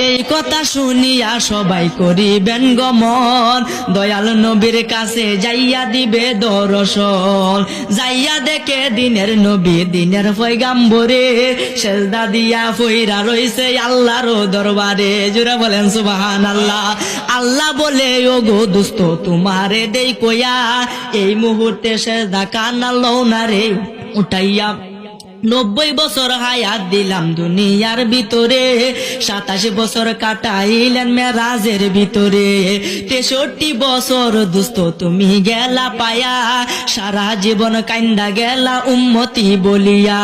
এই কথা শুনিয়া সবাই করিবেন গমন, দয়াল নবীর কাছে যাইয়া দিবে দর্শন। যাইয়া দেখে দিনের নবী দিনের পয়গাম্বরে, সেজদা দিয়া ফইরা রইছে আল্লাহর দরবারে। জোরে বলেন সুবহানাল্লাহ। আল্লাহ বলে ওগো দোস্ত তোমারে দেই কইয়া, এই মুহূর্তে সেজদা কানা লও না রে উঠাইয়া। 90 বছর হায়াত দিলাম দুনিয়ার ভিতরে, 27 বছর কাটাইলেন মেরাজের ভিতরে। 63 বছর দুস্ত তুমি গেলা পায়া, সারা জীবন কান্দা গেলা উম্মতি বলিয়া।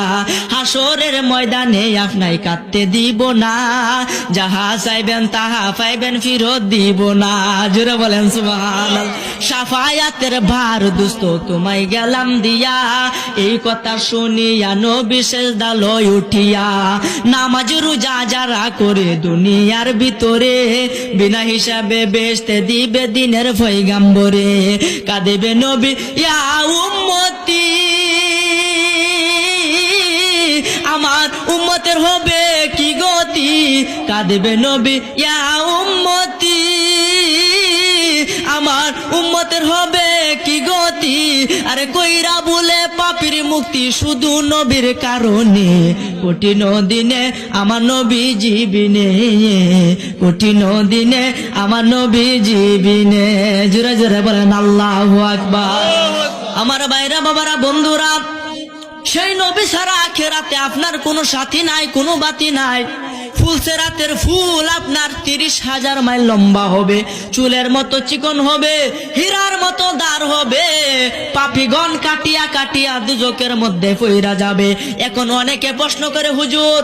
হাসরের ময়দানে আপনাই কাঁদতে দিব না, যাহা চাইবেন তাহা পাইবেন ফিরত দিব না। জোরে বলেন সুবহানাল্লাহ। শাফায়াতের ভার দুস্ত তোমায় গেলাম দিয়া, এই কথা শুনিয়া বিশেষ দালয় উঠিয়া। নামাজ রোজা যারা করে দুনিয়ার ভিতরে, বিনা হিসাবে বেচতে দিবে দিনের পয়গাম্বরে। কাঁদিবে নবী ইয়া উম্মতি, আমার উম্মতের হবে কি গতি। কাঁদিবে নবী ইয়া উম্মতি, আমার উম্মতের হবে কি গতি। আরে কইরা বলে পাপীর মুক্তি শুধু নবীর কারণে, কঠিন দিনে আমার নবী জীবিনে, কঠিন দিনে আমার নবী জীবিনে। জোরে জোরে বলেন আল্লাহু আকবার। আমার ভাইরা বাবারা বন্ধুরা, সেই নবী ছাড়া আখিরাতে আপনার কোনো সাথী নাই, কোনো বাতি নাই। ফুলসেরাতের ফুল আপনার 30,000 মাইল লম্বা হবে, চুলের মতো চিকন হবে, হীরার মতো দার হবে। পাপীগণ কাটিয়া কাটিয়া দুজকের মধ্যে পইরা যাবে। এখন অনেকে প্রশ্ন করে হুজুর,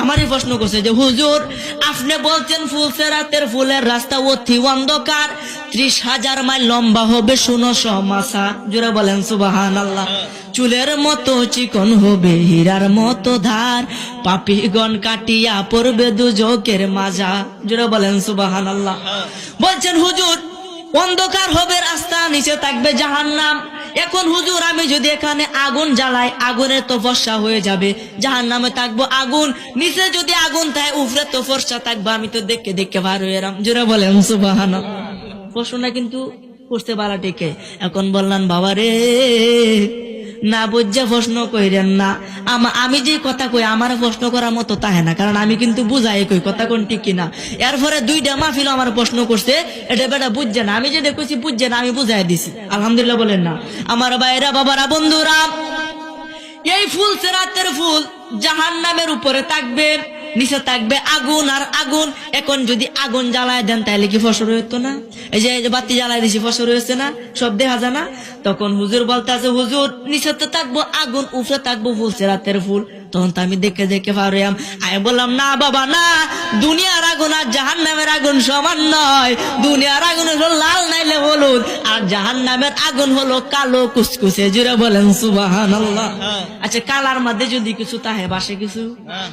আমারই প্রশ্ন করছে যে হুজুর আপনি বলছেন ফুলসেরাতের ফুলের রাস্তা অতি অন্ধকার, 30,000 মাইল লম্বা হবে 1600 মাসা। জোরে বলেন সুবহানাল্লাহ। চুলের মতো চিকন হবে, হীরার মতো ধার, পাপীগণ কাটিয়া পড়বে দুজকের মাজা। জোরে বলেন সুবহানাল্লাহ। বলছেন হুজুর অন্ধকার হবে রাস্তা, নিচে থাকবে জাহান্নাম। এখন হুজুর আমি যদি এখানে আগুন জ্বালাই, আগুনের তো ফর্সা হয়ে যাবে, জাহান্নামে থাকবো আগুন, নিচে যদি আগুন থাকে উপরে তো ফর্সা থাকবো, আমি তো দেখে দেখে ভার হয়ে এলাম। জোরে বলেন সুবহানাল্লাহ। প্রশ্নটা কিন্তু করতে পারা টিকে। এখন বললাম বাবা রে, না বুঝা প্রশ্ন কইরেন না। আমি যে কথা কই আমার প্রশ্ন করার মতো তাহে না, কারণ আমি কিন্তু বুঝাই কই কথা কোন ঠিক কিনা। এরপরে 2টা মাহফিল আমার প্রশ্ন করছে, এটা বেটা বুঝছে না। আমি যেটা কইছি বুঝছে না, আমি বুঝাই দিছি। আলহামদুলিল্লাহ বলেন না। আমার ভাইরা বাবারা বন্ধুরা, এই ফুলসেরাতের ফুল জাহান্নামের উপরে থাকবে, নিচে থাকবে আগুন আর আগুন। এখন যদি আগুন জ্বালায় দেন তাহলে কি ফসল হইতো না? এই যে বাতি জ্বালাই দিছি ফসল হয়েছে না, সব দেখা যায় না? তখন হুজুর বলতে আছে হুজুর নিচে তো থাকবো আগুন, উপরে থাকবো ফুলসেরাতের ফুল। তখন তো আমি দেখে দেখে পারিয়াম। আমি বললাম না বাবা না, দুনিয়ার আগুন আর জাহান্নামের আগুন সমান নয়। দুনিয়ার আগুন হলো লাল নাইলে হলুদ, আর জাহান্নামের আগুন হলো কালো কুচকুচে। জুড়ে বলেন সুবহানাল্লাহ। আচ্ছা কালার মধ্যে যদি কিছু তাহে বাসে কিছু,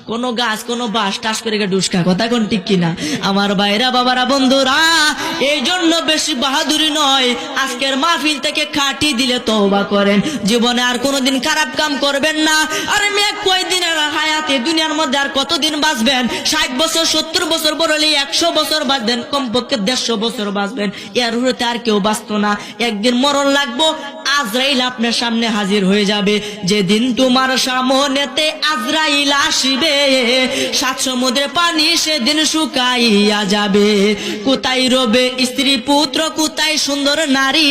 কোন গাছ কোন বাস টাস করে ডুসকা, কথা কোন ঠিক কিনা? আমার ভাইরা বাবারা বন্ধুরা, এই জন্য বেশি বাহাদুরি নয়, আজকের মাহফিল থেকে খাটি দিলে তওবা করেন, জীবনে আর কোনোদিন খারাপ কাম করবেন না। আর মেয়ে কয়দিনের হায়াতে দুনিয়ার মধ্যে আর কতদিন বাঁচবেন? 60 বছর 70 বছর, বললে 100 বছর বাঁচবেন, কমপক্ষে 150 বছর বাঁচবেন। এর উপরে আর কেউ বাঁচতো না। একদিন মরণ লাগবো, আজরাইল আপনার সামনে হাজির হয়ে যাবে। যেদিন তোমার সামনেতে আজরাইল আসিবে, 7 সমুদ্রের পানি সেদিন শুকাইয়া যাবে। কোথায় রবে স্ত্রী পুত্র, কোথায় সুন্দর নারী,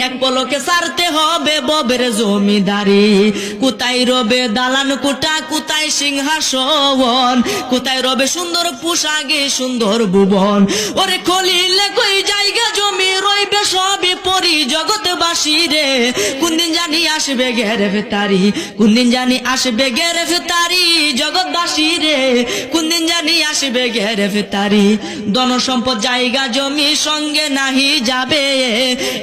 এক পলকে ছাড়তে হবে ববের জমিদারি। কোথায় রবে দালান কোঠা, কোথায় সিংহাসন, কোথায় রবে সুন্দর পোশাকে সুন্দর ভুবন। ওরে খলিলে কই জায়গা জমি রইবে সবই পরি জগৎবাসী রে। কোনদিন জানি আসবে গ্রেফতারি, কোনদিন জানি আসবে গ্রেফতারি জগৎবাসী রে। কোনদিন জানি আসবে গ্রেফতারি। ধন সম্পদ জায়গা জমি সঙ্গে নাহি যাবে,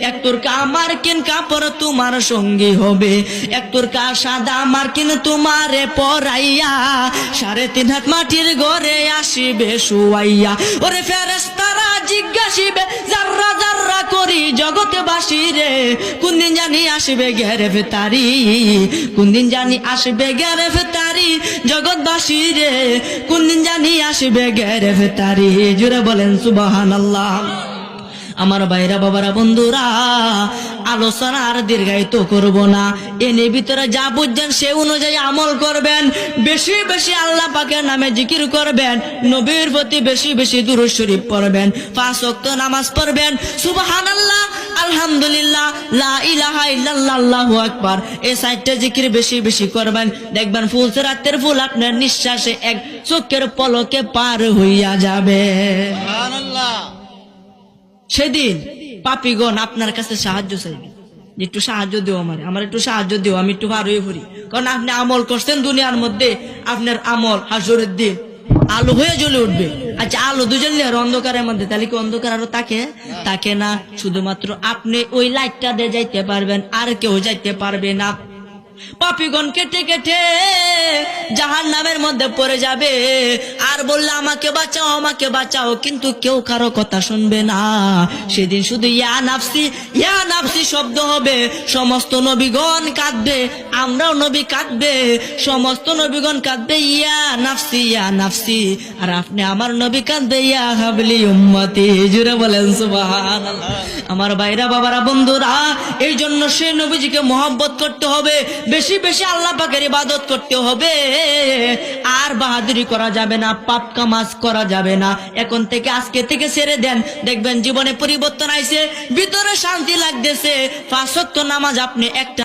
এক তোরকা মার্কিন কাপড় তোমার সঙ্গী হবে, এক তোরকা সাদা মার্কিন তোমারে পরাইয়া, 3.5 হাত মাটির ঘরে আসিবে শুয়াইয়া। ওরে ফেরেশতারা জিজ্ঞাসিবে জাররা জাররা করি জগতে বাসি রে, কোন দিন জানি আসবে গ্রেফতারি, কোন দিন জানি আসবে গ্রেফতারি জগৎবাসী রে, কোন দিন জানি আসবে গ্রেফতারি। জুড়ে বলেন সুবহানাল্লাহ। আমার ভাইরা বাবারা বন্ধুরা, আলোচনা আর দীর্ঘায়িত করব না, এনে ভিতরে যা বুঝছেন সে অনুযায়ী আমল করবেন, বেশি বেশি আল্লাহ পাকের নামে জিকির করবেন, নবীর প্রতি বেশি বেশি দুরূদ শরীফ পড়বেন, 5 ওয়াক্ত নামাজ পড়বেন, সুবহানাল্লাহ, আলহামদুলিল্লাহ, লা ইলাহা ইল্লাল্লাহ, আল্লাহু আকবার, এই 4টা জিকির বেশি বেশি করবেন। দেখবেন ফুলসিরাতের ফুল আপনার নিঃশ্বাসে এক চোখের পলকে পার হইয়া যাবে। সুবহানাল্লাহ। সেদিন পাপীগণ আপনার কাছে সাহায্য চাইবে, একটু সাহায্য দিও, আমার একটু সাহায্য দিও, আমি একটু পার হয়ে পড়ি। কারণ আপনি আমল করছেন দুনিয়ার মধ্যে, আপনার আমল হাসরের দিন আলো হয়ে জ্বলে উঠবে। আচ্ছা, আলো দুজলে আর অন্ধকারের মধ্যে, তাহলে কি অন্ধকার আরো তাকে না? শুধুমাত্র আপনি ওই লাইটটা দিয়ে যাইতে পারবেন, আর কেউ যাইতে পারবে না। পাপীগণ কেটে কেটে জাহান্নামের মধ্যে পড়ে যাবে, আর বললে আমাকে বাঁচাও, আমাকে বাঁচাও, কিন্তু কেউ কারো কথা শুনবে না। সেদিন শুধু ইয়া নাফসি, ইয়া নাফসি শব্দ হবে, সমস্ত নবীগণ কাঁদবে, আমরাও নবী কাঁদবে, সমস্ত নবীগণ কাঁদবে ইয়া নাফসি, ইয়া নাফসি, আর আপনি আমার নবী কাঁদবে ইয়া হাবলি উম্মতি। জুড়ে বলেন সুবহানাল্লাহ। আমার ভাইরা বাবারা বন্ধুরা, এই জন্য সেই নবীজিকে মহব্বত করতে হবে, বেশি বেশি আল্লাহ পাকের ইবাদত করতে হবে, আর বাহাদুরি করা যাবে না, পাপ কামাজ করা যাবে না। এখন থেকে আজকে থেকে ছেড়ে দেন, দেখবেন জীবনে পরিবর্তন আইছে, ভিতরে শান্তি লাগতেছে। 5 ওয়াক্ত নামাজ আপনি একটা